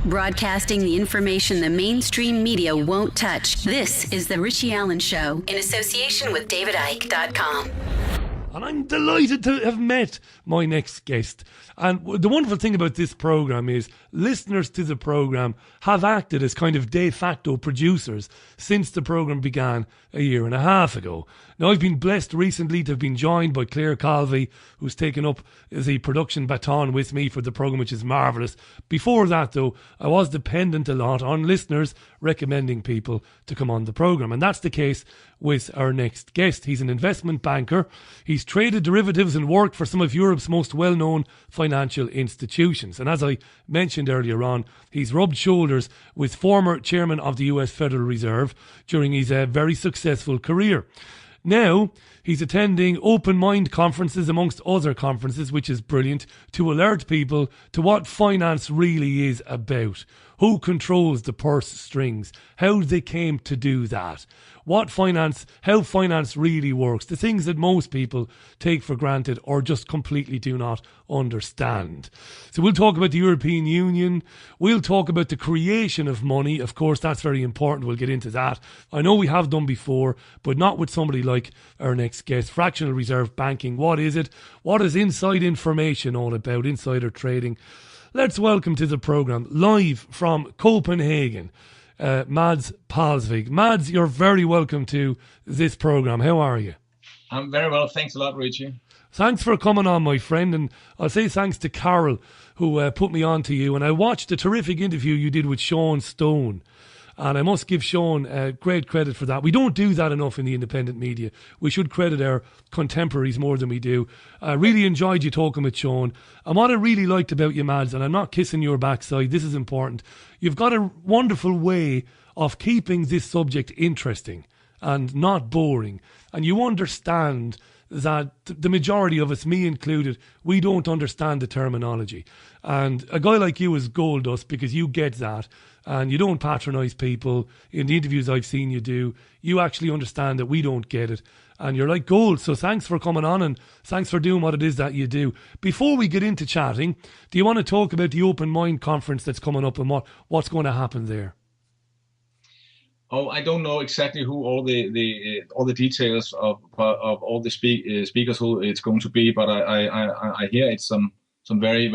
Broadcasting the information the mainstream media won't touch. This is The Richie Allen Show in association with DavidIke.com. And I'm delighted to have met my next guest. And the wonderful thing about this programme is listeners to the programme have acted as kind of de facto producers since the programme began a year and a half ago. Now, I've been blessed recently to have been joined by Claire Calvi, who's taken up the production baton with me for the programme, which is marvellous. Before that, though, I was dependent a lot on listeners recommending people to come on the programme. And that's the case with our next guest. He's an investment banker. He's traded derivatives and worked for some of Europe's most well-known financial institutions. And as I mentioned earlier on, he's rubbed shoulders with former chairman of the US Federal Reserve during his very successful career. Now, he's attending open mind conferences amongst other conferences, which is brilliant, to alert people to what finance really is about. Who controls the purse strings? How they came to do that? How finance really works, the things that most people take for granted or just completely do not understand. So we'll talk about the European Union. We'll talk about the creation of money. Of course, that's very important. We'll get into that. I know we have done before, but not with somebody like our next guest. Fractional reserve banking. What is it? What is inside information all about? Insider trading. Let's welcome to the programme, live from Copenhagen, Mads Palsvig. Mads, you're very welcome to this programme. How are you? I'm very well. Thanks a lot, Richie. Thanks for coming on, my friend. And I'll say thanks to Carol, who put me on to you. And I watched a terrific interview you did with Sean Stone. And I must give Sean great credit for that. We don't do that enough in the independent media. We should credit our contemporaries more than we do. I really enjoyed you talking with Sean. And what I really liked about you, Mads, and I'm not kissing your backside, this is important, you've got a wonderful way of keeping this subject interesting and not boring. And you understand that the majority of us, me included, we don't understand the terminology. And a guy like you is gold dust because you get that. And you don't patronise people. In the interviews I've seen you do, you actually understand that we don't get it. And you're like gold. So thanks for coming on and thanks for doing what it is that you do. Before we get into chatting, do you want to talk about the Open Mind Conference that's coming up and what's going to happen there? Oh, I don't know exactly who all the details of all the speakers who it's going to be, but I hear it's some very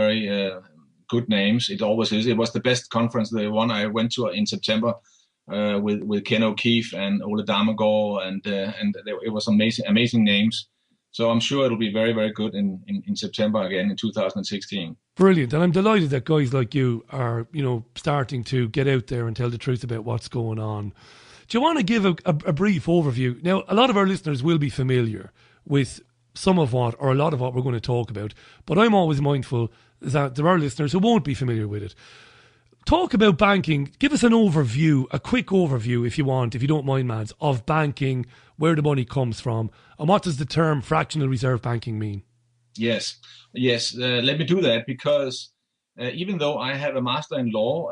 good names. It always is. It was the best conference, the one I went to in September with Ken O'Keefe and Ole Damegård, and it was amazing names. So I'm sure it'll be very good in September again in 2016. Brilliant. And I'm delighted that guys like you are, starting to get out there and tell the truth about what's going on. Do you want to give a brief overview? Now, a lot of our listeners will be familiar with some of what, or a lot of what we're going to talk about, but I'm always mindful that there are listeners who won't be familiar with it. Talk about banking. Give us an overview, a quick overview, if you don't mind, Mads, of banking, where the money comes from, and what does the term fractional reserve banking mean? Yes. Let me do that because even though I have a master in law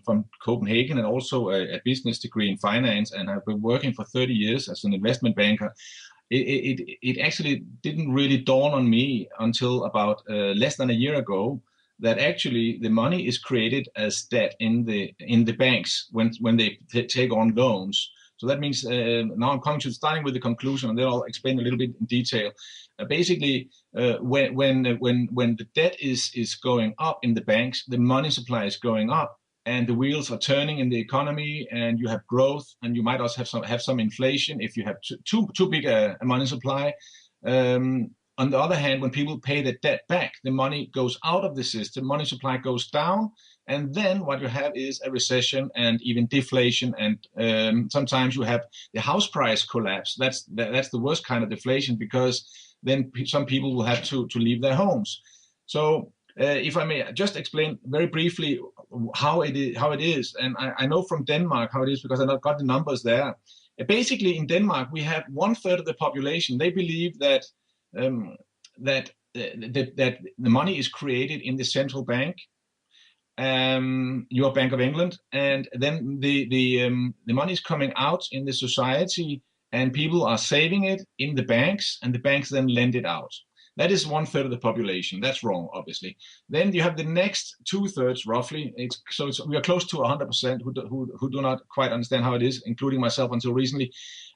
from Copenhagen and also a business degree in finance, and I've been working for 30 years as an investment banker, it actually didn't really dawn on me until about less than a year ago that actually the money is created as debt in the banks when they take on loans. So that means now I'm coming to starting with the conclusion, and then I'll explain a little bit in detail. Basically, when the debt is going up in the banks, the money supply is going up, and the wheels are turning in the economy, and you have growth, and you might also have some inflation if you have too big a money supply. On the other hand, when people pay the debt back, the money goes out of the system, money supply goes down, and then what you have is a recession and even deflation, and sometimes you have the house price collapse. That's the worst kind of deflation, because then some people will have to leave their homes. So if I may just explain very briefly how it is, and I know from Denmark how it is because I got the numbers there. Basically, in Denmark, we have 1/3 of the population. They believe that the money is created in the central bank, your Bank of England, and then the money is coming out in the society, and people are saving it in the banks, and the banks then lend it out. That is 1/3 of the population. That's wrong, obviously. Then you have the next 2/3, roughly. We are close to 100% who do not quite understand how it is, including myself until recently.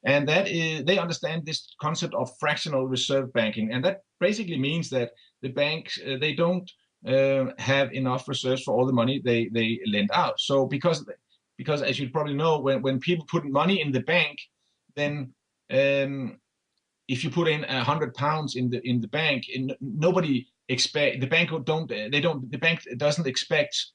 And that is, they understand this concept of fractional reserve banking. And that basically means that the banks, they don't have enough reserves for all the money they lend out. So because as you probably know, when people put money in the bank, then if you put in £100 in the bank, nobody expect the bank the bank doesn't expect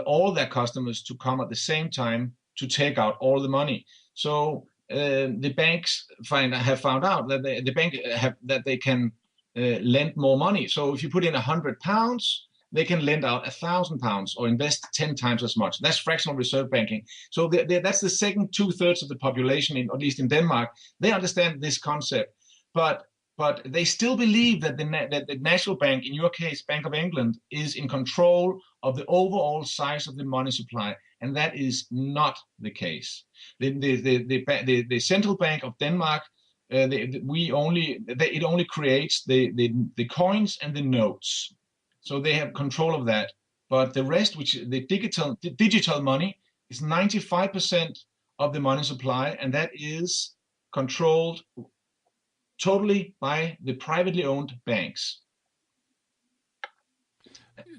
all their customers to come at the same time to take out all the money. So the banks have found out that they can lend more money. So if you put in £100, they can lend out £1,000 or invest 10 times as much. That's fractional reserve banking. So that's the second 2/3 of the population, at least in Denmark. They understand this concept, but they still believe that the national bank, in your case, Bank of England, is in control of the overall size of the money supply, and that is not the case. The central bank of Denmark, it only creates the coins and the notes. So they have control of that. But the rest, which the digital money, is 95% of the money supply, and that is controlled totally by the privately owned banks.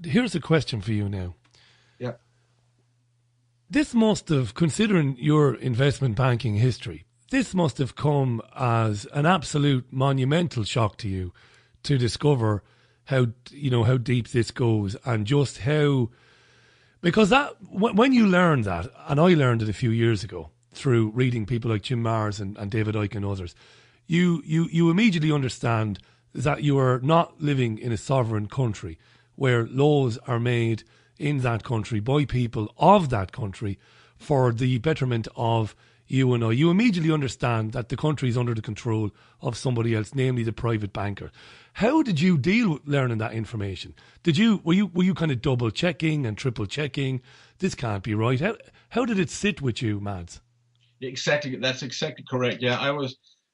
Here's a question for you now. Yeah. This must have, considering your investment banking history, this must have come as an absolute monumental shock to you to discover how deep this goes, and just how, because that when you learn that, and I learned it a few years ago through reading people like Jim Marrs and David Icke and others, you immediately understand that you are not living in a sovereign country where laws are made in that country by people of that country for the betterment of you and I. You immediately understand that the country is under the control of somebody else, namely the private banker. How did you deal with learning that information? Were you kind of double checking and triple checking? This can't be right. How did it sit with you, Mads? Exactly, that's exactly correct. Yeah,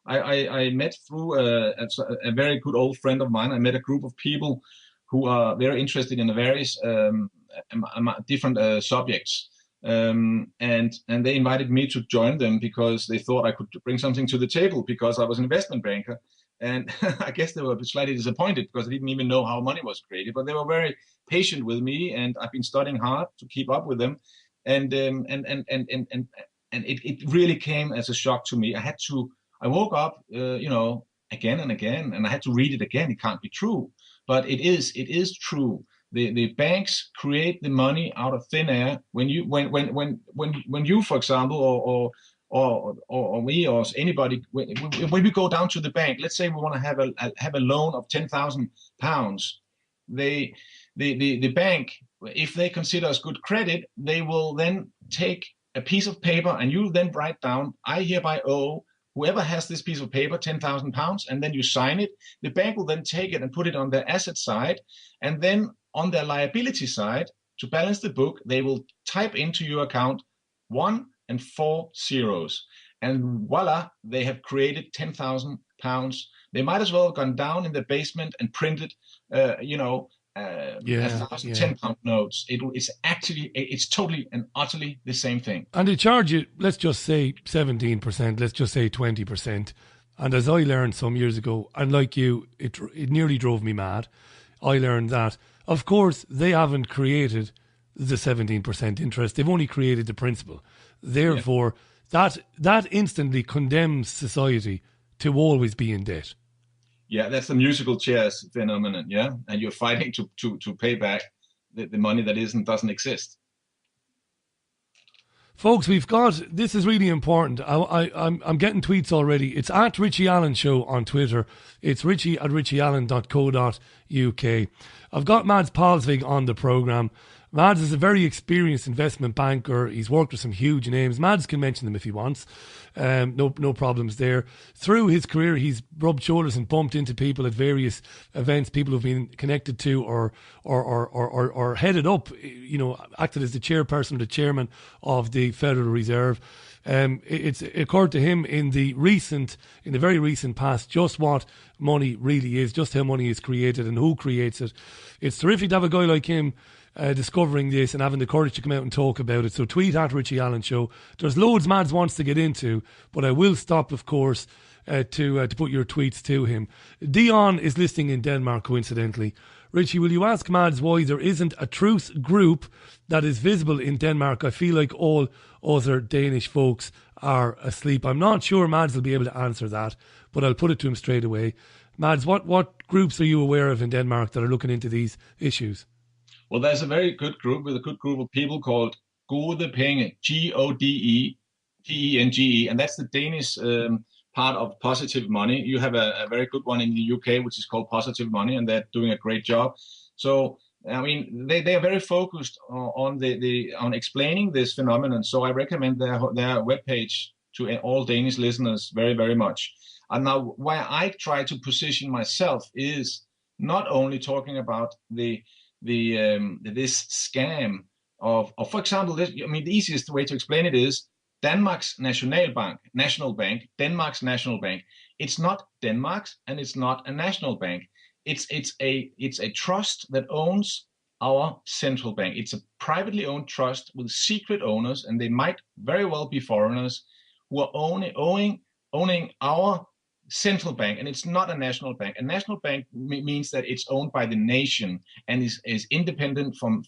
I met through a very good old friend of mine. I met a group of people who are very interested in the various different subjects. And they invited me to join them because they thought I could bring something to the table because I was an investment banker. And I guess they were slightly disappointed because I didn't even know how money was created. But they were very patient with me, and I've been studying hard to keep up with them. And it really came as a shock to me. I woke up, again and again, and I had to read it again. It can't be true, but it is true. The banks create the money out of thin air. When you, for example, or me or anybody, when we go down to the bank, let's say we want to have a loan of £10,000, the bank, if they consider us good credit, they will then take a piece of paper, and you then write down, I hereby owe whoever has this piece of paper £10,000, and then you sign it. The bank will then take it and put it on their asset side, and then on their liability side, to balance the book, they will type into your account 1 and 4 zeros, and voila, they have created £10,000. They might as well have gone down in the basement and printed, £10 notes. It's totally and utterly the same thing. And they charge you, let's just say 17%, let's just say 20%. And as I learned some years ago, and like you, it nearly drove me mad. I learned that, of course, they haven't created the 17% interest. They've only created the principal. Therefore, that instantly condemns society to always be in debt. Yeah, that's the musical chairs phenomenon, yeah? And you're fighting to pay back the money that doesn't exist. Folks, this is really important. I'm getting tweets already. It's at Richie Allen Show on Twitter. It's Richie at richieallen.co.uk. I've got Mads Palsvig on the programme. Mads is a very experienced investment banker. He's worked with some huge names. Mads can mention them if he wants. No problems there. Through his career, he's rubbed shoulders and bumped into people at various events, people who've been connected to or headed up, acted as the chairperson or the chairman of the Federal Reserve. It's occurred to him in the very recent past, just what money really is, just how money is created and who creates it. It's terrific to have a guy like him discovering this and having the courage to come out and talk about it. So tweet at Richie Allen Show. There's loads Mads wants to get into, but I will stop, of course, to put your tweets to him. Dion is listening in Denmark, coincidentally. Richie, will you ask Mads why there isn't a truth group that is visible in Denmark? I feel like all other Danish folks are asleep. I'm not sure Mads will be able to answer that, but I'll put it to him straight away. Mads, what groups are you aware of in Denmark that are looking into these issues? Well, there's a very good group with a good group of people called Gode Penge, GODEPENGE, and that's the Danish part of Positive Money. You have a very good one in the UK, which is called Positive Money, and they're doing a great job. So, I mean, they are very focused on on explaining this phenomenon. So I recommend their webpage to all Danish listeners very, very much. And now, where I try to position myself is not only talking about this scam of for example, the easiest way to explain it is Danmarks National Bank, Denmark's national bank. It's not Denmark's and it's not a national bank. It's a trust that owns our central bank. It's a privately owned trust with secret owners, and they might very well be foreigners who are owning our central bank, and it's not a national bank. A national bank means that it's owned by the nation and is independent from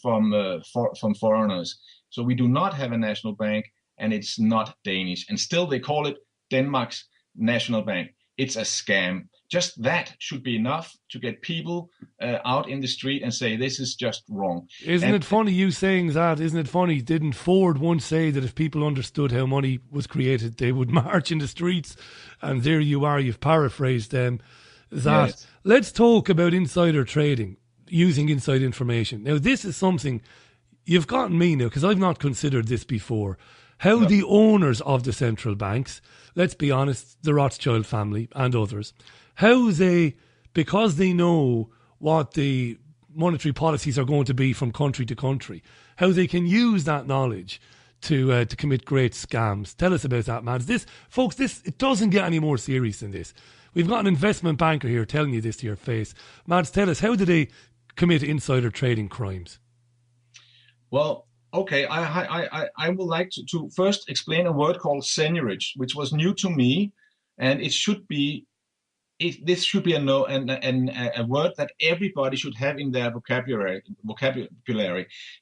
foreigners. So we do not have a national bank, and it's not Danish. And still they call it Denmark's National Bank. It's a scam. Just that should be enough to get people out in the street and say this is just wrong. Isn't it funny you saying that? Isn't it funny? Didn't Ford once say that if people understood how money was created, they would march in the streets? And there you are, you've paraphrased them. Yes. Let's talk about insider trading, using inside information. Now, this is something you've gotten me now, because I've not considered this before. How the owners of the central banks, let's be honest, the Rothschild family and others, how they, because they know what the monetary policies are going to be from country to country, how they can use that knowledge to commit great scams. Tell us about that, Mads. It doesn't get any more serious than this. We've got an investment banker here telling you this to your face. Mads, tell us, how do they commit insider trading crimes? Well, okay, I would like to first explain a word called seigniorage, which was new to me, and this should be a word that everybody should have in their vocabulary.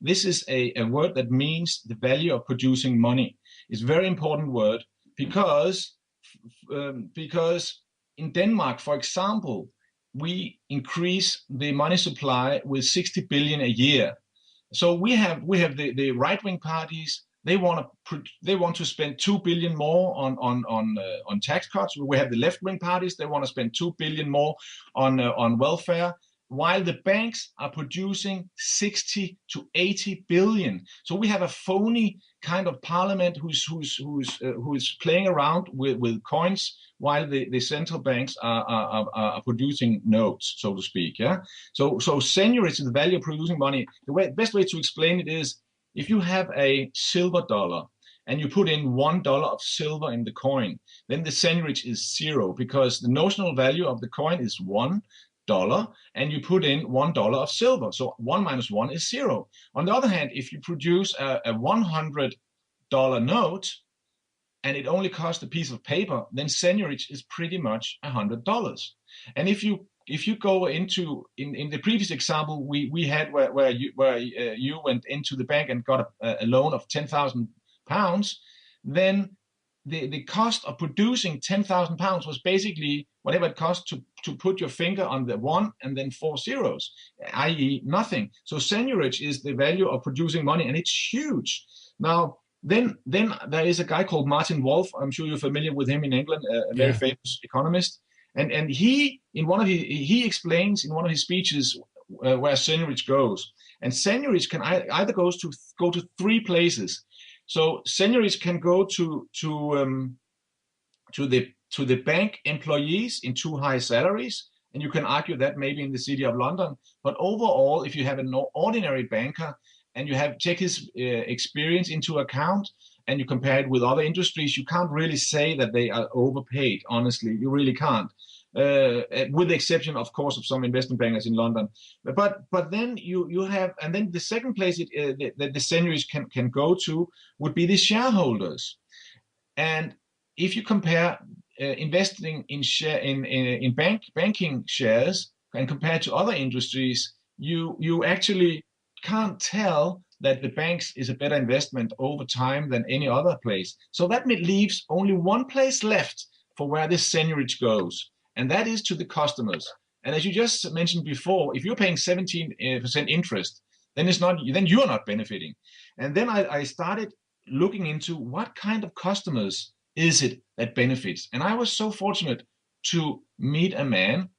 This is a word that means the value of producing money. It's a very important word because in Denmark, for example, we increase the money supply with 60 billion a year. So we have the right-wing parties. They want to spend 2 billion more on tax cuts. We have the left-wing parties. They want to spend 2 billion more on welfare, while the banks are producing 60 to 80 billion. So we have a phony kind of parliament who's playing around with coins, while the central banks are producing notes, so to speak. Yeah. So seigniorage is the value of producing money. The best way to explain it is, if you have a silver dollar and you put in $1 of silver in the coin, then the seigniorage is zero, because the notional value of the coin is $1, and you put in $1 of silver. So 1 minus 1 is 0. On the other hand, if you produce a $100 note and it only costs a piece of paper, then seigniorage is pretty much $100. And if you go into in the previous example we had where you went into the bank and got a loan of £10,000, then the cost of producing £10,000 was basically whatever it cost to put your finger on the 1 and then 4 zeros, i.e. nothing. So seigniorage is the value of producing money, and it's huge. Now, then there is a guy called Martin Wolf. I'm sure you're familiar with him in England, a very famous economist. And he explains in one of his speeches where seigniorage goes. And seigniorage can either go to 3 places. So seigniorage can go to the bank employees in too high salaries, and you can argue that maybe in the city of London. But overall, if you have an ordinary banker and you take his experience into account, and you compare it with other industries, you can't really say that they are overpaid. Honestly, you really can't. With the exception, of course, of some investment bankers in London. But then you have, and then the second place that the seignories can go to would be the shareholders. And if you compare investing in banking shares and compare to other industries, you actually can't tell that the banks is a better investment over time than any other place. So that leaves only one place left for where this seigniorage goes, and that is to the customers. And as you just mentioned before, if you're paying 17% interest, then you are not benefiting. And then I started looking into what kind of customers is it that benefits. And I was so fortunate to meet a man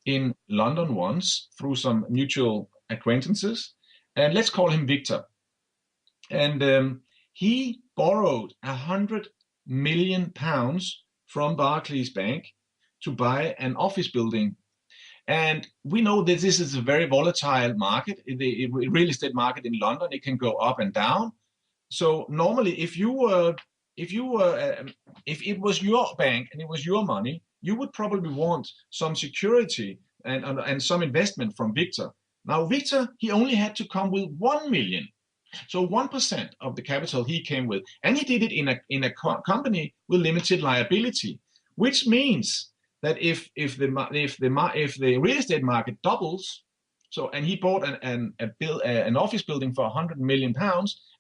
in London once through some mutual acquaintances, and let's call him Victor. And he borrowed £100 million from Barclays Bank to buy an office building. And we know that this is a very volatile market. The real estate market in London, it can go up and down. So normally, if it was your bank and it was your money, you would probably want some security and some investment from Victor. Now, Victor, he only had to come with 1 million. So 1% of the capital he came with, and he did it in a company with limited liability, which means that if the real estate market doubles, and he bought an office building for £100 million,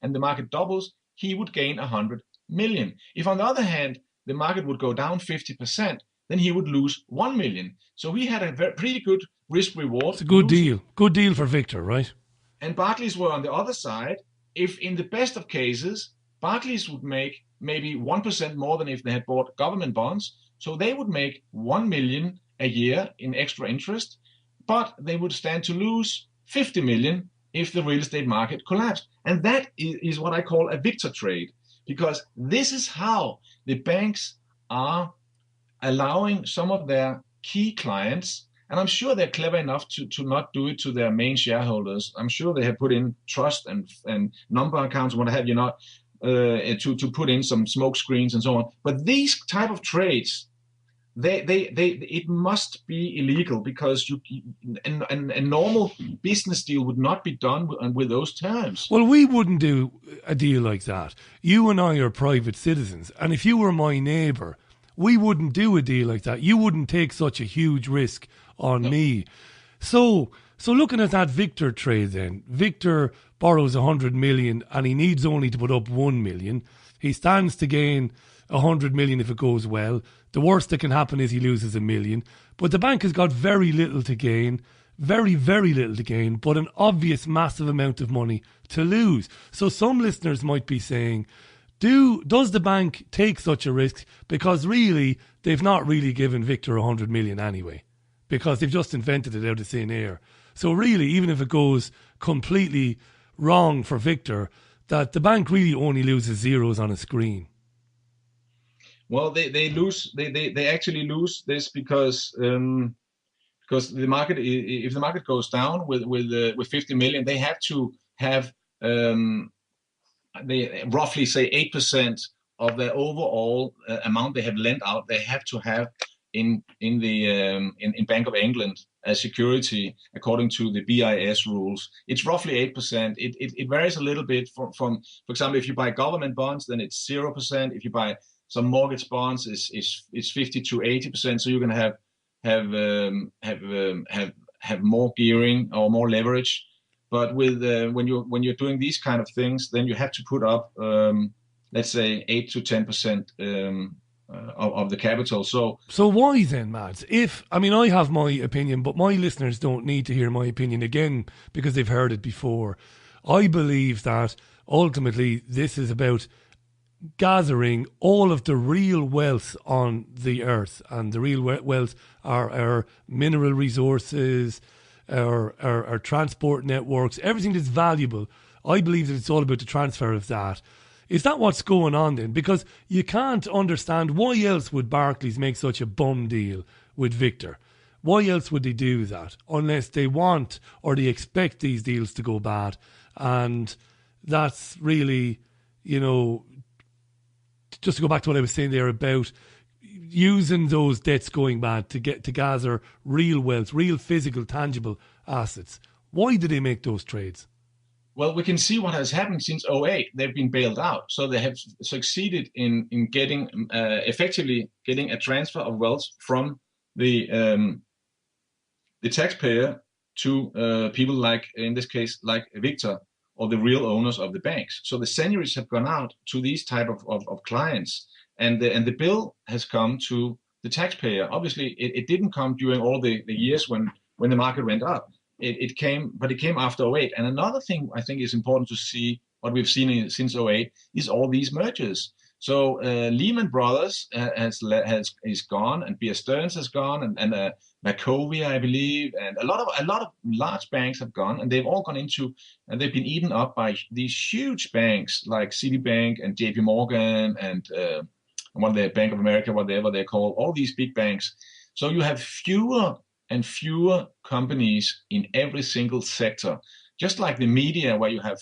and the market doubles, he would gain 100 million. If on the other hand the market would go down 50%, then he would lose 1 million. So he had a pretty good risk reward. It's a good deal for Victor, right? And Barclays were on the other side. If in the best of cases, Barclays would make maybe 1% more than if they had bought government bonds. So they would make 1 million a year in extra interest, but they would stand to lose 50 million if the real estate market collapsed. And that is what I call a Victor trade, because this is how the banks are allowing some of their key clients, and I'm sure they're clever enough to not do it to their main shareholders. I'm sure they have put in trust and number accounts, what have you not, to put in some smoke screens and so on. But these type of trades, it must be illegal, because a normal business deal would not be done with those terms. Well, we wouldn't do a deal like that. You and I are private citizens, and if you were my neighbour, we wouldn't do a deal like that. You wouldn't take such a huge risk on me. So looking at that Victor trade then, Victor borrows 100 million and he needs only to put up 1 million. He stands to gain 100 million if it goes well. The worst that can happen is he loses 1 million. But the bank has got very little to gain, very, very little to gain, but an obvious massive amount of money to lose. So some listeners might be saying, does the bank take such a risk? Because really, they've not really given Victor 100 million anyway, because they've just invented it out of thin air. So really, even if it goes completely wrong for Victor, that the bank really only loses zeros on a screen. Well, they actually lose this because the market, if the market goes down with 50 million, they have to have they roughly say 8% of the overall amount they have lent out. They have to have in Bank of England as security according to the BIS rules. It's roughly 8%. It varies a little bit from for example, if you buy government bonds, then it's 0%. If you buy some mortgage bonds, it's 50 to 80%. So you're going to have more gearing or more leverage. But with when you're doing these kind of things, then you have to put up let's say 8 to 10% of the capital. So why then, Mads? I have my opinion, but my listeners don't need to hear my opinion again because they've heard it before. I believe that ultimately this is about gathering all of the real wealth on the earth, and the real wealth are our mineral resources, our transport networks, everything that's valuable. I believe that it's all about the transfer of that. Is that what's going on then? Because you can't understand why else would Barclays make such a bum deal with Victor. Why else would they do that unless they want or they expect these deals to go bad? And that's really, just to go back to what I was saying there about using those debts going bad to gather real wealth, real physical, tangible assets. Why did they make those trades? Well, we can see what has happened since '08. They've been bailed out. So they have succeeded in getting effectively getting a transfer of wealth from the taxpayer to people like, in this case, like Victor, or the real owners of the banks. So the seignories have gone out to these type of clients, and the bill has come to the taxpayer. Obviously, it didn't come during all the years when the market went up. It came after '08. And another thing I think is important to see, what we've seen since '08, is all these mergers. So Lehman Brothers is gone, and Bear Stearns has gone, and Wachovia, I believe, and a lot of large banks have gone, and they've all gone into, and they've been eaten up by these huge banks like Citibank and JP Morgan and what the Bank of America, whatever they're called, all these big banks. So you have fewer and fewer companies in every single sector. Just like the media, where you have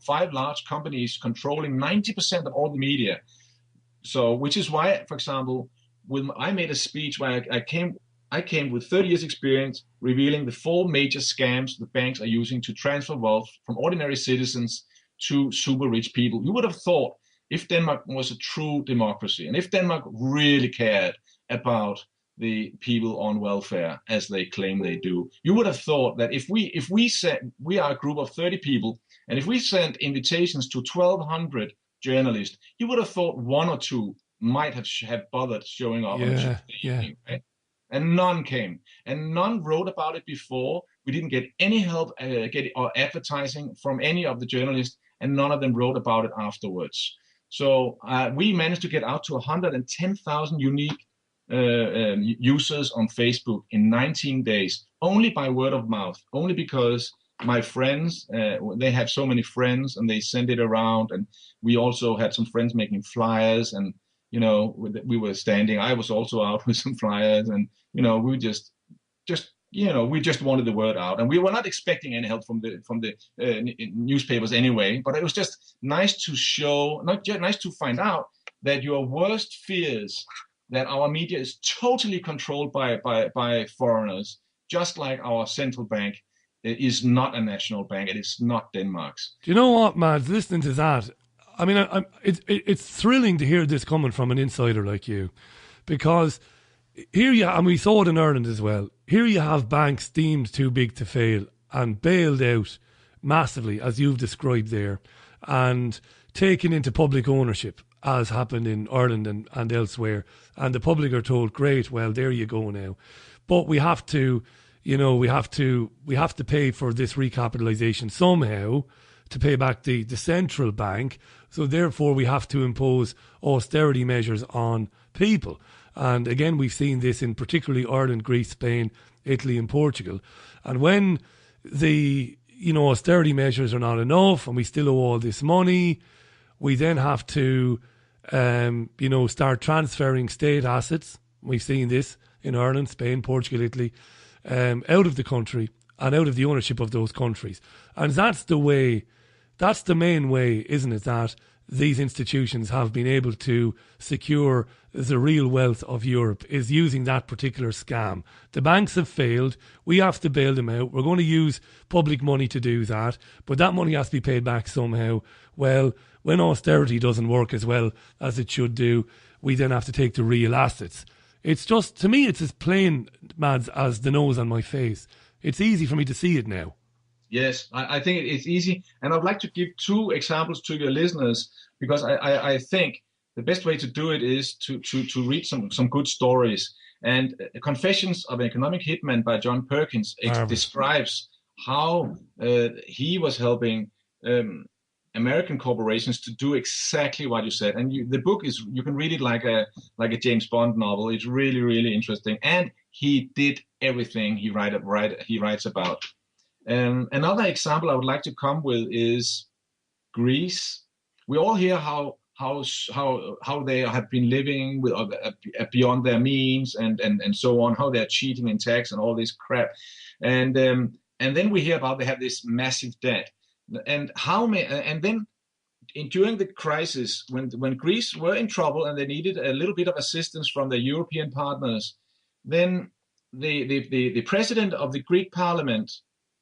five large companies controlling 90% of all the media. So, which is why, for example, I made a speech where I came with 30 years experience revealing the 4 major scams the banks are using to transfer wealth from ordinary citizens to super rich people. You would have thought, if Denmark was a true democracy, and if Denmark really cared about the people on welfare, as they claim they do, you would have thought that if we said, we are a group of 30 people, and if we sent invitations to 1,200 journalists, you would have thought 1 or 2 might have bothered showing up on Tuesday evening, right? And none came, and none wrote about it before. We didn't get any help or advertising from any of the journalists, and none of them wrote about it afterwards. So we managed to get out to 110,000 unique users on Facebook in 19 days, only by word of mouth, only because my friends, they have so many friends, and they send it around. And we also had some friends making flyers, and we were standing. I was also out with some flyers, and we just we just wanted the word out, and we were not expecting any help from the newspapers anyway. But it was just nice to show, nice to find out that your worst fears, that our media is totally controlled by foreigners, just like our central bank is not a national bank. It is not Denmark's. Do you know what, Mads? Listening to that, I mean, it's thrilling to hear this coming from an insider like you, because here and we saw it in Ireland as well. Here you have banks deemed too big to fail and bailed out massively, as you've described there, and taken into public ownership, as happened in Ireland and elsewhere. And the public are told, great, well, there you go now. But we have to, we have to pay for this recapitalisation somehow to pay back the central bank. So therefore we have to impose austerity measures on people. And again, we've seen this in particularly Ireland, Greece, Spain, Italy and Portugal. And when the, austerity measures are not enough and we still owe all this money, we then have to start transferring state assets. We've seen this in Ireland, Spain, Portugal, Italy, out of the country and out of the ownership of those countries. And that's the main way, isn't it, that these institutions have been able to secure the real wealth of Europe, is using that particular scam. The banks have failed. We have to bail them out. We're going to use public money to do that, but that money has to be paid back somehow. Well, when austerity doesn't work as well as it should do, we then have to take the real assets. It's just, to me, it's as plain, Mads, as the nose on my face. It's easy for me to see it now. Yes, I think it's easy. And I'd like to give 2 examples to your listeners, because I think the best way to do it is to read some good stories. And Confessions of an Economic Hitman by John Perkins describes how he was helping American corporations to do exactly what you said. And the book is, you can read it like a James Bond novel. It's really, really interesting. And he did everything he writes about. Another example I would like to come with is Greece. We all hear how they have been living with beyond their means and so on, how they're cheating in tax and all this crap, and then we hear about they have this massive debt, and then during the crisis, when Greece were in trouble and they needed a little bit of assistance from their European partners, then the president of the Greek parliament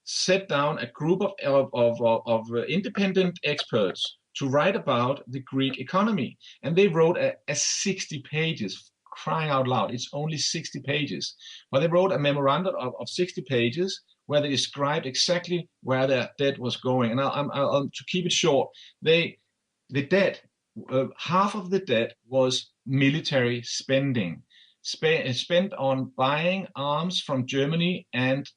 set down a group of independent experts to write about the Greek economy. And they wrote a 60 pages, crying out loud, it's only 60 pages. But they wrote a memorandum of 60 pages where they described exactly where their debt was going. And I'll to keep it short, the debt, half of the debt was military spending, spent on buying arms from Germany and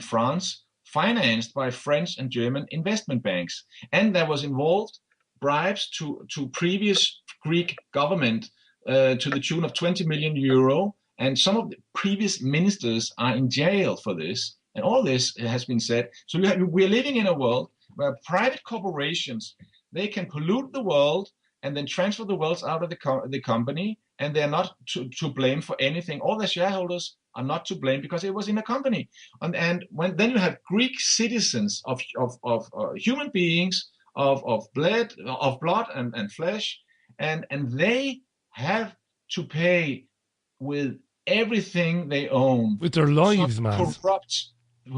France, financed by French and German investment banks. And there was involved bribes to previous Greek government to the tune of 20 million euro. And some of the previous ministers are in jail for this. And all this has been said. So we're living in a world where private corporations, they can pollute the world and then transfer the wealth out of the company, and they're not to blame for anything. All the shareholders are not to blame because it was in a company. And then you have Greek citizens of human beings of blood and flesh, and they have to pay with everything they own, with their lives, man. Corrupt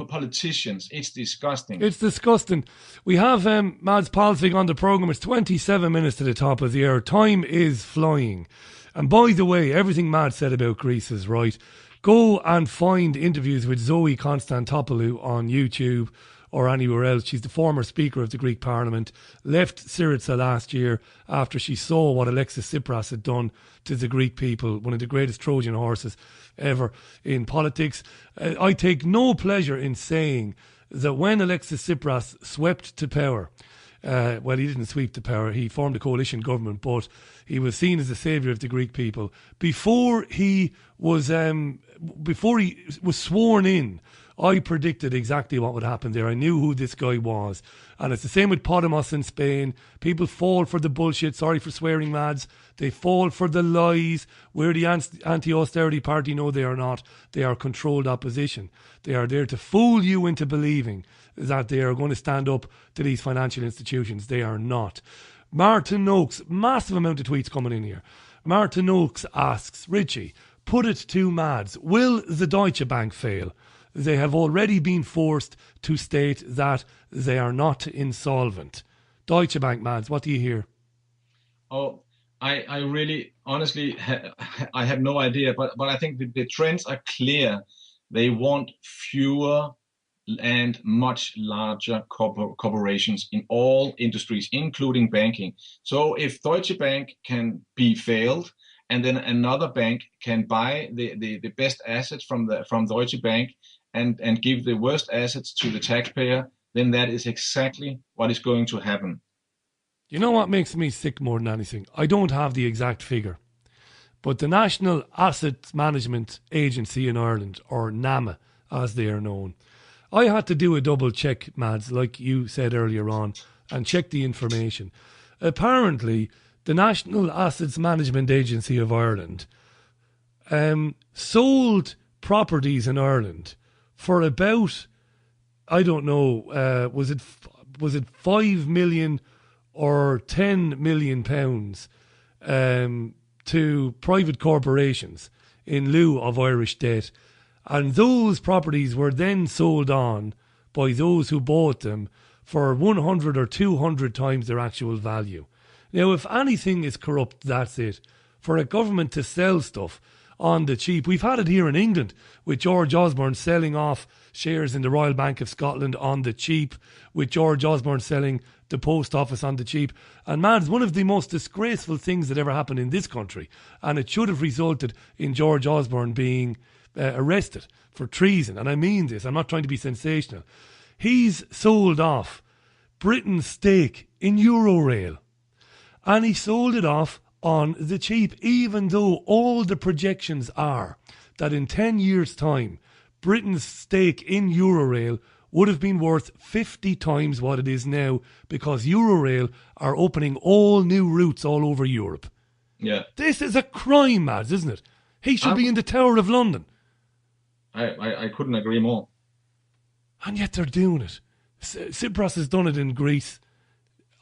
politicians. It's disgusting. It's disgusting. We have Mads Palsvig on the programme. It's 27 minutes to the top of the hour. Time is flying. And by the way, everything Mads said about Greece is right. Go and find interviews with Zoe Konstantopoulou on YouTube or anywhere else. She's the former Speaker of the Greek Parliament, left Syriza last year after she saw what Alexis Tsipras had done to the Greek people, one of the greatest Trojan horses ever in politics. I take no pleasure in saying that when Alexis Tsipras swept to power, well, he didn't sweep to power, he formed a coalition government, but he was seen as the saviour of the Greek people. Before he was sworn in, I predicted exactly what would happen there. I knew who this guy was. And it's the same with Podemos in Spain. People fall for the bullshit. Sorry for swearing, lads. They fall for the lies. We're the anti-austerity party. No, they are not. They are controlled opposition. They are there to fool you into believing that they are going to stand up to these financial institutions. They are not. Martin Oakes, massive amount of tweets coming in here. Martin Oakes asks, Richie, put it to Mads, will the Deutsche Bank fail? They have already been forced to state that they are not insolvent. Deutsche Bank, Mads, what do you hear? Oh, I really, honestly, I have no idea. But I think the trends are clear. They want fewer and much larger corporations in all industries, including banking. So if Deutsche Bank can be failed, and then another bank can buy the best assets from Deutsche Bank and give the worst assets to the taxpayer, then that is exactly what is going to happen. You know what makes me sick more than anything? I don't have the exact figure, but the National Asset Management Agency in Ireland, or NAMA as they are known, I had to do a double check, Mads, like you said earlier on, and check the information. Apparently, the National Assets Management Agency of Ireland sold properties in Ireland for about, I don't know, was it 5 million or 10 million pounds to private corporations in lieu of Irish debt. And those properties were then sold on by those who bought them for 100 or 200 times their actual value. Now, if anything is corrupt, that's it. For a government to sell stuff on the cheap. We've had it here in England with George Osborne selling off shares in the Royal Bank of Scotland on the cheap, with George Osborne selling the post office on the cheap. And man, it's one of the most disgraceful things that ever happened in this country. And it should have resulted in George Osborne being arrested for treason. And I mean this, I'm not trying to be sensational. He's sold off Britain's stake in Eurorail. And he sold it off on the cheap, even though all the projections are that in 10 years' time, Britain's stake in Eurorail would have been worth 50 times what it is now, because Eurorail are opening all new routes all over Europe. Yeah. This is a crime, Mads, isn't it? He should be in the Tower of London. I couldn't agree more. And yet they're doing it. Tsipras has done it in Greece.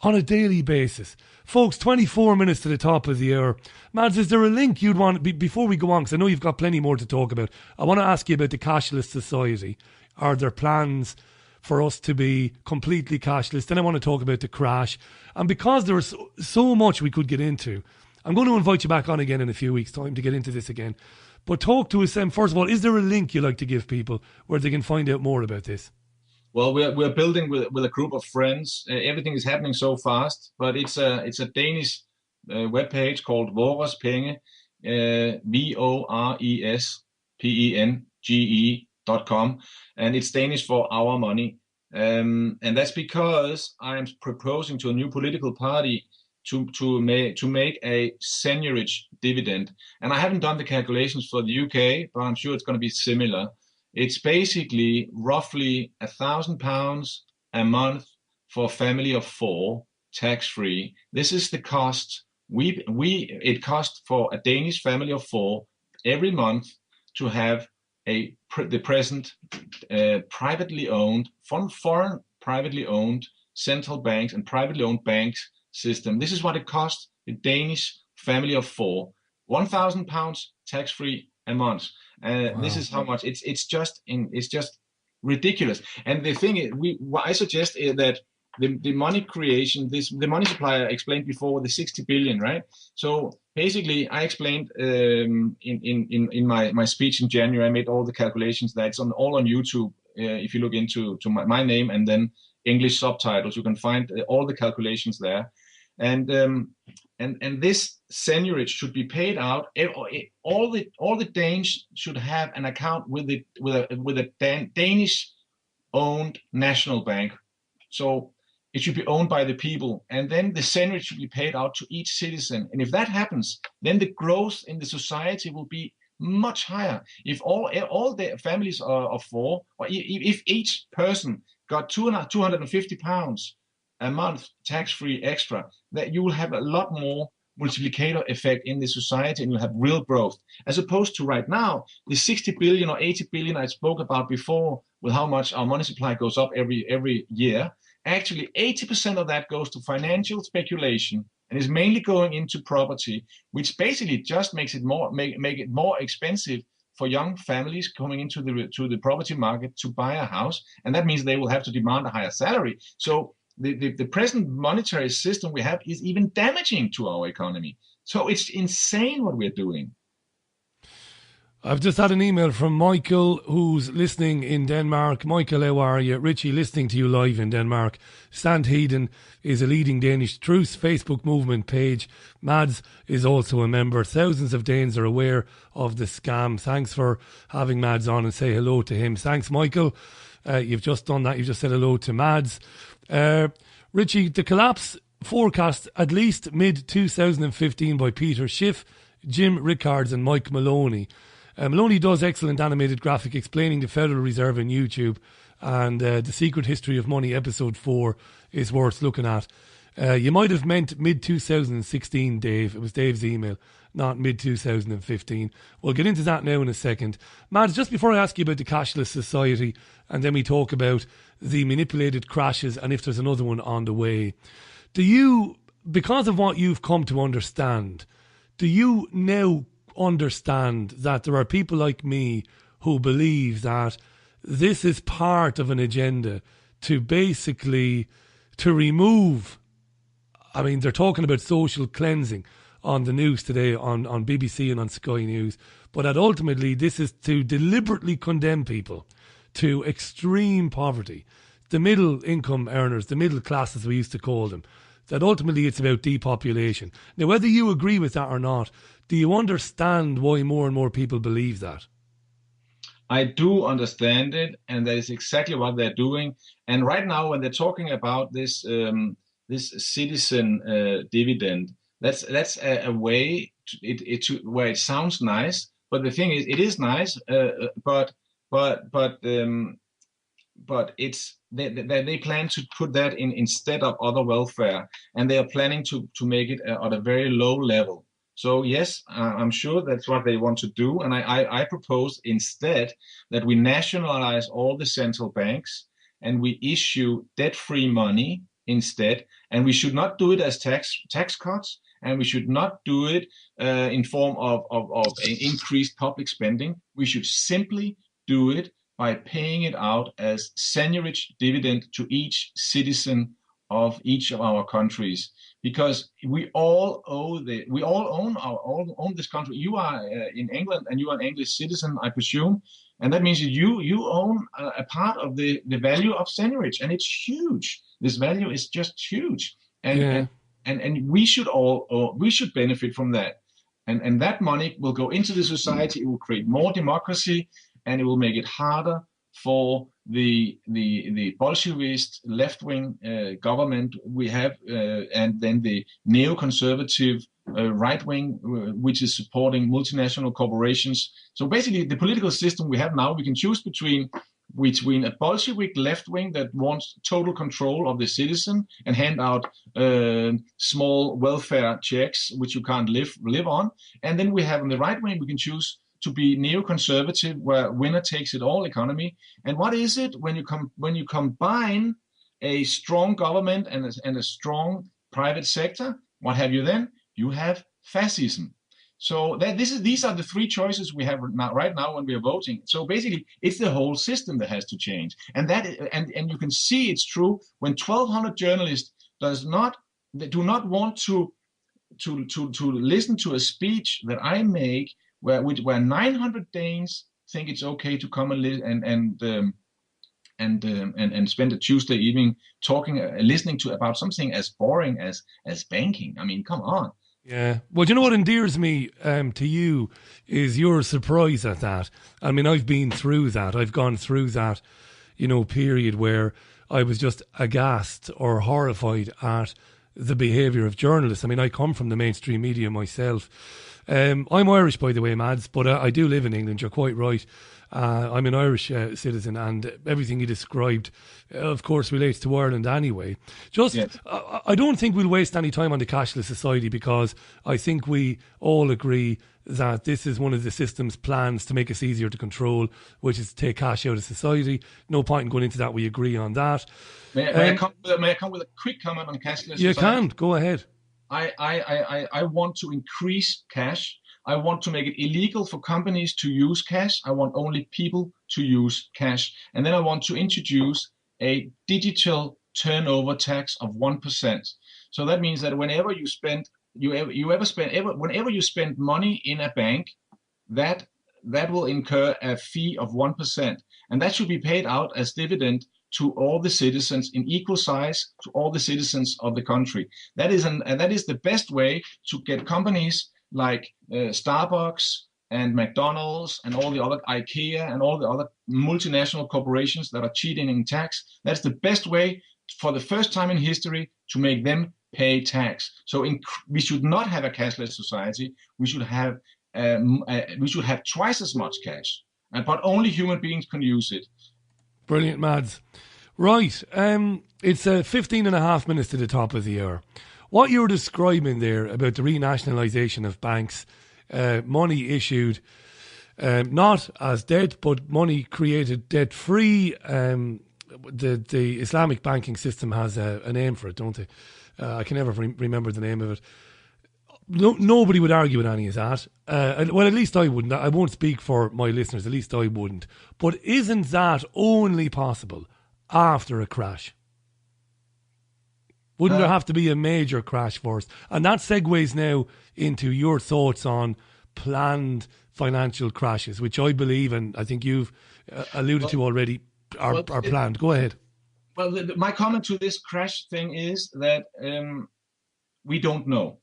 on a daily basis. Folks, 24 minutes to the top of the hour. Mads, is there a link you'd want, before we go on, because I know you've got plenty more to talk about, I want to ask you about the cashless society. Are there plans for us to be completely cashless? Then I want to talk about the crash. And because there is so much we could get into, I'm going to invite you back on again in a few weeks' time to get into this again. But talk to us, first of all, is there a link you like to give people where they can find out more about this? Well, we're building with a group of friends. Everything is happening so fast, but it's a Danish webpage called Vores Penge, VORESPENGE.com, and it's Danish for our money. And that's because I'm proposing to a new political party to make a seigniorage dividend. And I haven't done the calculations for the UK, but I'm sure it's going to be similar. It's basically roughly £1,000 a month for a family of 4, tax-free. This is the cost. It costs for a Danish family of 4 every month to have the present privately owned, from foreign privately owned central banks and privately owned banks system. This is what it costs the Danish family of 4, £1,000 tax-free a month. Wow. This is how much it's just ridiculous. And the thing is, what I suggest is that the money creation, the money supply I explained before, the 60 billion, right? So basically, I explained in my speech in January. I made all the calculations. That's all on YouTube. If you look into my name and then English subtitles, you can find all the calculations there. And this seigniorage should be paid out. All the Danes should have an account with a Danish owned national bank. So it should be owned by the people, and then the seigniorage should be paid out to each citizen. And if that happens, then the growth in the society will be much higher. If all the families are of 4, or if each person got £250 a month tax-free extra, that you will have a lot more multiplicator effect in the society, and you'll have real growth, as opposed to right now the 60 billion or 80 billion I spoke about before, with how much our money supply goes up every year. Actually, 80% of that goes to financial speculation and is mainly going into property, which basically just makes it make it more expensive for young families coming into the property market to buy a house, and that means they will have to demand a higher salary. So the present monetary system we have is even damaging to our economy. So it's insane what we're doing. I've just had an email from Michael, who's listening in Denmark. Michael, how are you? Richie, listening to you live in Denmark. Sandheden is a leading Danish truce Facebook movement page. Mads is also a member. Thousands of Danes are aware of the scam. Thanks for having Mads on, and say hello to him. Thanks, Michael. You've just done that. You've just said hello to Mads. Richie, the collapse forecast at least mid-2015 by Peter Schiff, Jim Rickards and Mike Maloney. Maloney does excellent animated graphic explaining the Federal Reserve on YouTube, and The Secret History of Money episode 4 is worth looking at. You might have meant mid-2016, Dave. It was Dave's email, not mid-2015. We'll get into that now in a second. Mads, just before I ask you about the cashless society, and then we talk about the manipulated crashes and if there's another one on the way, do you, because of what you've come to understand, do you now understand that there are people like me who believe that this is part of an agenda to basically to remove, I mean, they're talking about social cleansing on the news today on BBC and on Sky News, but that ultimately this is to deliberately condemn people to extreme poverty, the middle income earners, the middle class as we used to call them, that ultimately it's about depopulation. Now, whether you agree with that or not, do you understand why more and more people believe that? I do understand it, and that is exactly what they're doing. And right now, when they're talking about this citizen dividend, that's a way where it sounds nice. But the thing is, it is nice, but it's they plan to put that in instead of other welfare, and they are planning to make it at a very low level. So yes, I'm sure that's what they want to do, and I propose instead that we nationalize all the central banks and we issue debt-free money instead. And we should not do it as tax cuts, and we should not do it in form of increased public spending. We should simply do it by paying it out as seigniorage dividend to each citizen of each of our countries, because we all own this country. You are in England, and you are an English citizen, I presume, and that means that you own a part of the value of seigniorage, and it's huge. This value is just huge, and we should benefit from that, and that money will go into the society. It will create more democracy, and it will make it harder for the Bolshevist left-wing government we have, and then the neoconservative right-wing, which is supporting multinational corporations. So basically, the political system we have now, we can choose between a Bolshevik left-wing that wants total control of the citizen and hand out small welfare checks which you can't live on, and then we have on the right wing, we can choose to be neoconservative, where winner takes it all economy. And what is it when you combine a strong government and a strong private sector? What have you then? You have fascism. So these are the three choices we have right now when we are voting. So basically, it's the whole system that has to change, and you can see it's true when 1,200 journalists do not want to listen to a speech that I make, where 900 Danes think it's okay to come and spend a Tuesday evening listening to about something as boring as banking. I mean, come on. Yeah. Well, you know what endears me to you is your surprise at that. I mean, I've been through that. I've gone through that, period where I was just aghast or horrified at the behaviour of journalists. I mean, I come from the mainstream media myself. I'm Irish, by the way, Mads, but I do live in England. You're quite right. I'm an Irish citizen, and everything you described, of course, relates to Ireland anyway. Yes. I don't think we'll waste any time on the cashless society, because I think we all agree that this is one of the system's plans to make us easier to control, which is to take cash out of society. No point in going into that. We agree on that. May I come with a quick comment on cashless society? You can. Go ahead. I want to increase cash. I want to make it illegal for companies to use cash. I want only people to use cash. And then I want to introduce a digital turnover tax of 1%. So that means that whenever you spend money in a bank, that will incur a fee of 1%. And that should be paid out as dividend to all the citizens in equal size, to all the citizens of the country. That is the best way to get companies like Starbucks and McDonald's and all the other IKEA and all the other multinational corporations that are cheating in tax. That's the best way for the first time in history to make them pay tax. So we should not have a cashless society. We should have twice as much cash, but only human beings can use it. Brilliant, Mads. Right, it's 15 and a half minutes to the top of the hour. What you're describing there about the renationalisation of banks, money issued not as debt, but money created debt-free. The Islamic banking system has a name for it, don't they? I can never remember the name of it. Nobody would argue with any of that. Well, at least I wouldn't. I won't speak for my listeners. At least I wouldn't. But isn't that only possible after a crash? Wouldn't there have to be a major crash first? And that segues now into your thoughts on planned financial crashes, which I believe, and I think you've alluded to already, are planned. Go ahead. Well, my comment to this crash thing is that we don't know.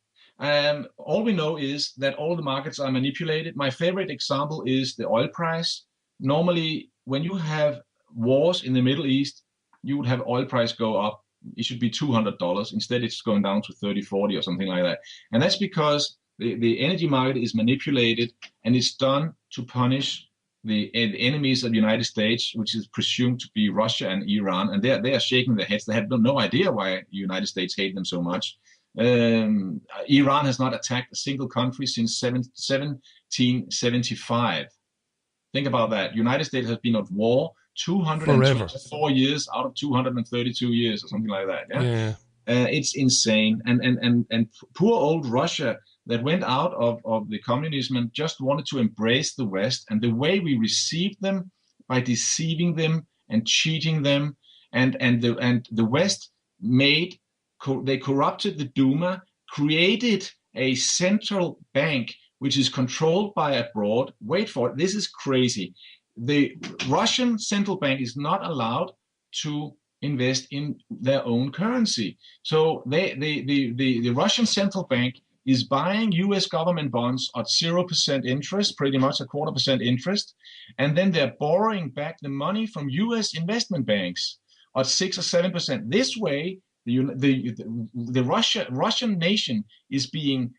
All we know is that all the markets are manipulated. My favorite example is the oil price. Normally, when you have wars in the Middle East, you would have oil price go up. It should be $200. Instead, it's going down to 30, 40 or something like that. And that's because the energy market is manipulated, and it's done to punish the enemies of the United States, which is presumed to be Russia and Iran. And they are shaking their heads. They have no idea why the United States hate them so much. Iran has not attacked a single country since 1775. Think about that. United States has been at war 224 years out of 232 years or something like that. Yeah. It's insane. And poor old Russia that went out of the communism and just wanted to embrace the West, and the way we received them by deceiving them and cheating them, and the West they corrupted the Duma, created a central bank which is controlled by abroad. Wait for it. This is crazy. The Russian central bank is not allowed to invest in their own currency. So the Russian central bank is buying US government bonds at 0% interest, pretty much 0.25% interest, and then they're borrowing back the money from US investment banks at 6 or 7%. This way, the Russian nation is being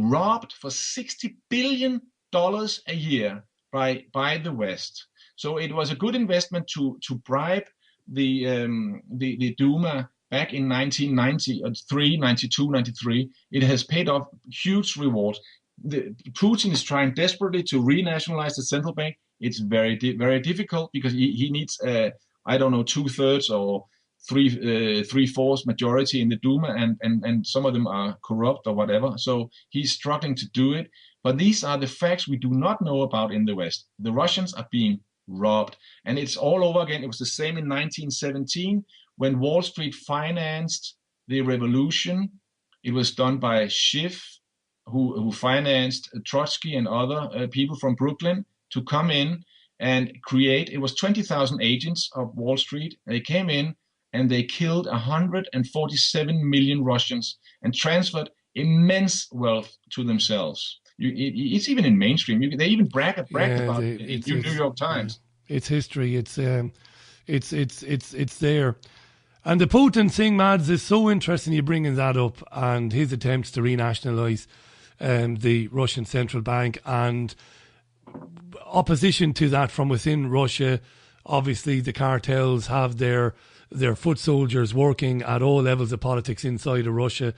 robbed for $60 billion a year by the West. So it was a good investment to bribe the Duma back in 1993, 92, 93. It has paid off huge rewards. Putin is trying desperately to renationalize the central bank. It's very difficult because he needs, 2/3 or three-fourths majority in the Duma, and some of them are corrupt or whatever. So he's struggling to do it. But these are the facts we do not know about in the West. The Russians are being robbed. And it's all over again. It was the same in 1917 when Wall Street financed the revolution. It was done by Schiff, who financed Trotsky and other people from Brooklyn to come in and create. It was 20,000 agents of Wall Street. They came in and they killed 147 million Russians and transferred immense wealth to themselves. It's even in mainstream. They even brag about it in New York Times. It's history. It's there. And the Putin thing, Mads, is so interesting you bringing that up, and his attempts to renationalise the Russian central bank and opposition to that from within Russia. Obviously, the cartels have their foot soldiers working at all levels of politics inside of Russia.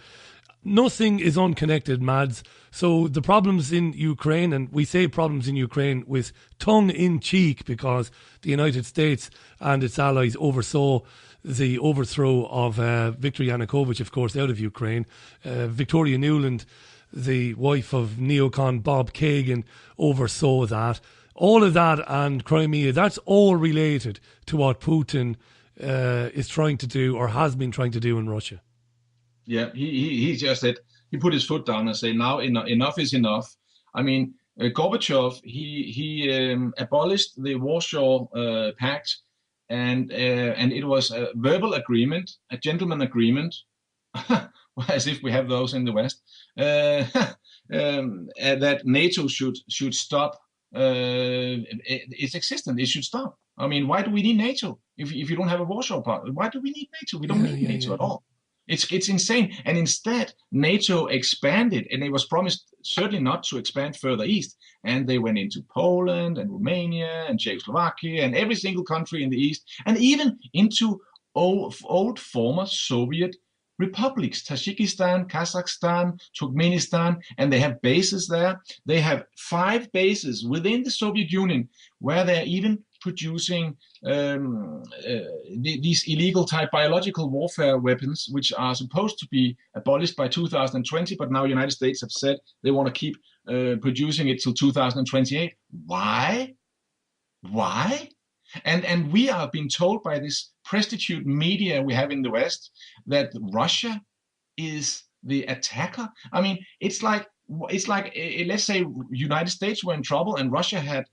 Nothing is unconnected, Mads. So the problems in Ukraine, and we say problems in Ukraine with tongue in cheek because the United States and its allies oversaw the overthrow of Viktor Yanukovych, of course, out of Ukraine. Victoria Nuland, the wife of neocon Bob Kagan, oversaw that. All of that and Crimea, that's all related to what Putin is trying to do or has been trying to do in Russia. Yeah, he just said, he put his foot down and said, now enough is enough. I mean, Gorbachev, he abolished the Warsaw Pact, and it was a verbal agreement, a gentleman agreement, as if we have those in the West, that NATO should stop its existence. It should stop. I mean, why do we need NATO if you don't have a Warsaw Pact? Why do we need NATO? We don't need NATO at all. It's insane. And instead, NATO expanded, and it was promised certainly not to expand further east. And they went into Poland and Romania and Czechoslovakia and every single country in the east, and even into old former Soviet republics, Tajikistan, Kazakhstan, Turkmenistan, and they have bases there. They have 5 bases within the Soviet Union where they're even producing these illegal type biological warfare weapons, which are supposed to be abolished by 2020, but now the United States have said they want to keep producing it till 2028. Why? And we are being told by this prostitute media we have in the West that Russia is the attacker. I mean, it's like let's say United States were in trouble and Russia had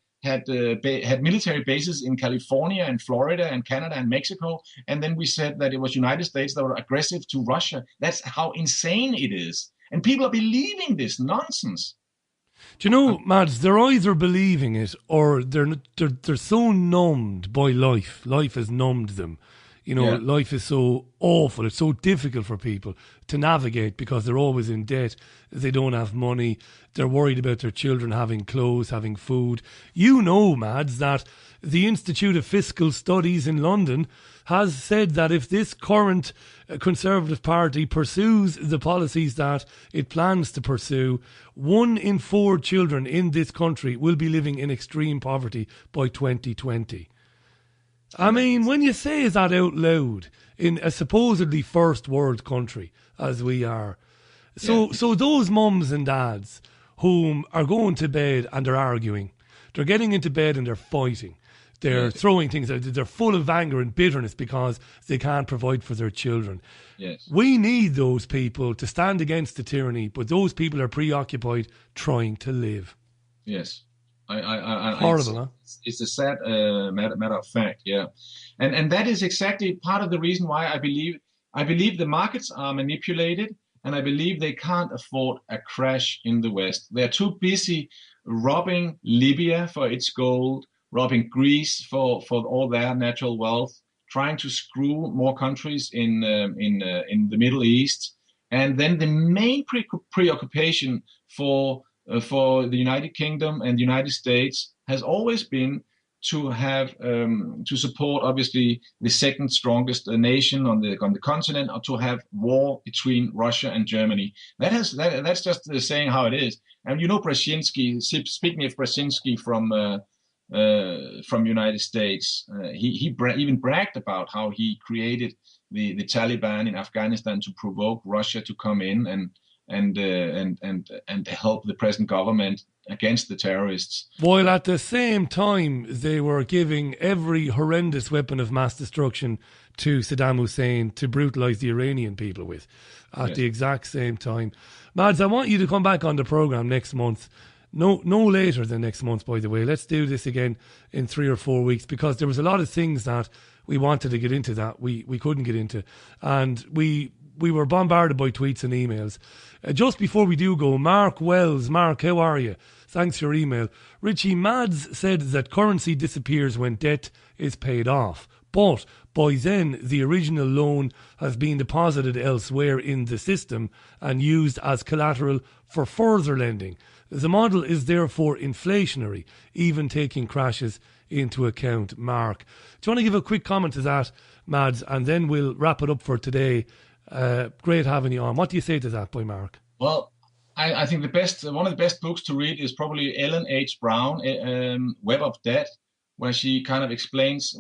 military bases in California and Florida and Canada and Mexico, and then we said that it was United States that were aggressive to Russia. That's how insane it is, and people are believing this nonsense. Do you know, Mads, they're either believing it or they're so numbed by life. Life has numbed them. You know, Life is so awful. It's so difficult for people to navigate because they're always in debt. They don't have money. They're worried about their children having clothes, having food. You know, Mads, that the Institute of Fiscal Studies in London has said that if this current Conservative Party pursues the policies that it plans to pursue, 1 in 4 children in this country will be living in extreme poverty by 2020. I mean, when you say that out loud in a supposedly first world country as we are, so those mums and dads whom are going to bed and they're arguing, they're getting into bed and they're fighting, they're throwing things out, they're full of anger and bitterness because they can't provide for their children. Yes. We need those people to stand against the tyranny, but those people are preoccupied trying to live. Yes. Horrible, huh? It's a sad matter of fact, yeah. And that is exactly part of the reason why I believe the markets are manipulated, and I believe they can't afford a crash in the West. They're too busy robbing Libya for its gold, robbing Greece for all their natural wealth, trying to screw more countries in the Middle East, and then the main preoccupation for the United Kingdom and the United States has always been to have to support, obviously, the second strongest nation on the continent, or to have war between Russia and Germany. That's just saying how it is. And Brzezinski. Speaking of Brzezinski from United States, he even bragged about how he created the Taliban in Afghanistan to provoke Russia to come in and help the present government against the terrorists. While at the same time they were giving every horrendous weapon of mass destruction to Saddam Hussein to brutalise the Iranian people with at the exact same time. Mads, I want you to come back on the programme next month. No later than next month, by the way. Let's do this again in 3 or 4 weeks, because there was a lot of things that we wanted to get into that we couldn't get into. And we were bombarded by tweets and emails. Just before we do go, Mark Wells. Mark, how are you? Thanks for your email. Richie, Mads said that currency disappears when debt is paid off. But by then, the original loan has been deposited elsewhere in the system and used as collateral for further lending. The model is therefore inflationary, even taking crashes into account. Mark, do you want to give a quick comment to that, Mads, and then we'll wrap it up for today. Great having you on. What do you say to that, by Mark? Well, I think one of the best books to read is probably Ellen H. Brown, Web of Debt, where she kind of explains,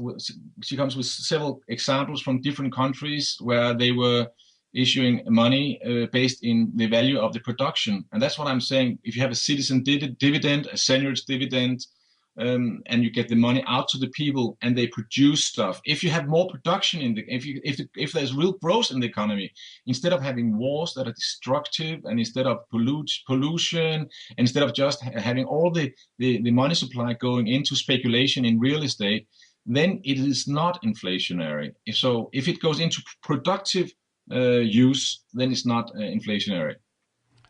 she comes with several examples from different countries where they were issuing money based in the value of the production. And that's what I'm saying. If you have a citizen dividend, a senior's dividend, and you get the money out to the people and they produce stuff. If you have more production if there's real growth in the economy, instead of having wars that are destructive, and instead of pollution, and instead of just having all the money supply going into speculation in real estate, then it is not inflationary. If it goes into productive use, then it's not inflationary.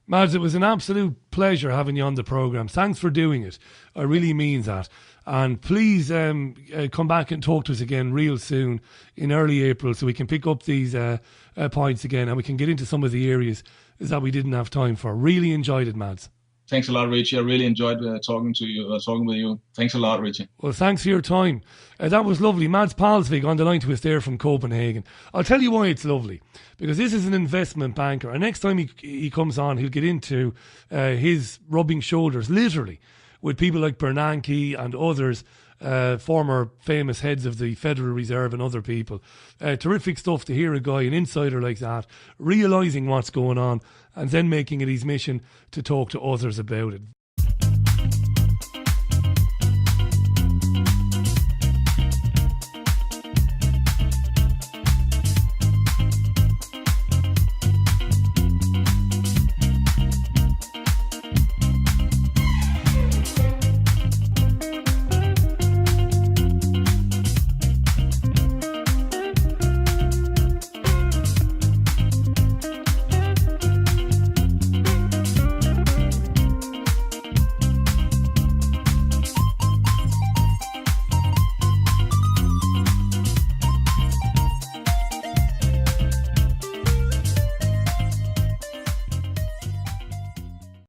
Mads, it was an absolute pleasure having you on the programme. Thanks for doing it. I really mean that. And please come back and talk to us again real soon in early April, so we can pick up these points again and we can get into some of the areas that we didn't have time for. Really enjoyed it, Mads. Thanks a lot, Richie. I really enjoyed talking with you. Thanks a lot, Richie. Well, thanks for your time. That was lovely. Mads Palsvig on the line to us there from Copenhagen. I'll tell you why it's lovely. Because this is an investment banker. And next time he comes on, he'll get into his rubbing shoulders, literally, with people like Bernanke and others, former famous heads of the Federal Reserve and other people. Terrific stuff to hear a guy, an insider like that, realising what's going on and then making it his mission to talk to others about it.